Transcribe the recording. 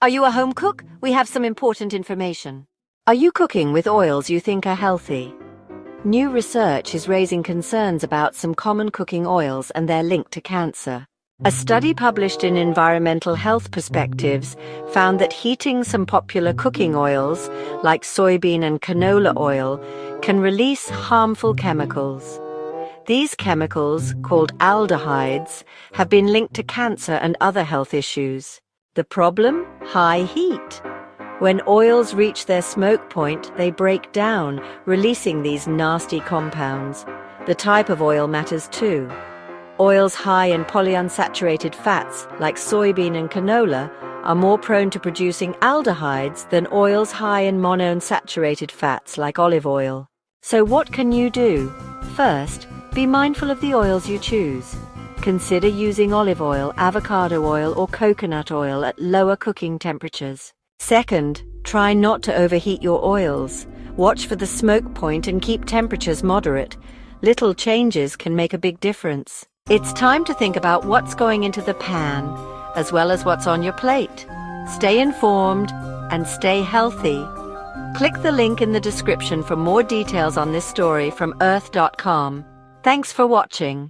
Are you a home cook? We have some important information. Are you cooking with oils you think are healthy? New research is raising concerns about some common cooking oils and their link to cancer. A study published in Environmental Health Perspectives found that heating some popular cooking oils, like soybean and canola oil, can release harmful chemicals. These chemicals, called aldehydes, have been linked to cancer and other health issues. The problem? High heat. When oils reach their smoke point, they break down, releasing these nasty compounds. The type of oil matters too. Oils high in polyunsaturated fats, like soybean and canola, are more prone to producing aldehydes than oils high in monounsaturated fats, like olive oil. So what can you do? First, be mindful of the oils you choose. Consider using olive oil, avocado oil, or coconut oil at lower cooking temperatures. Second, try not to overheat your oils. Watch for the smoke point and keep temperatures moderate. Little changes can make a big difference. It's time to think about what's going into the pan, as well as what's on your plate. Stay informed and stay healthy. Click the link in the description for more details on this story from Earth.com. Thanks for watching.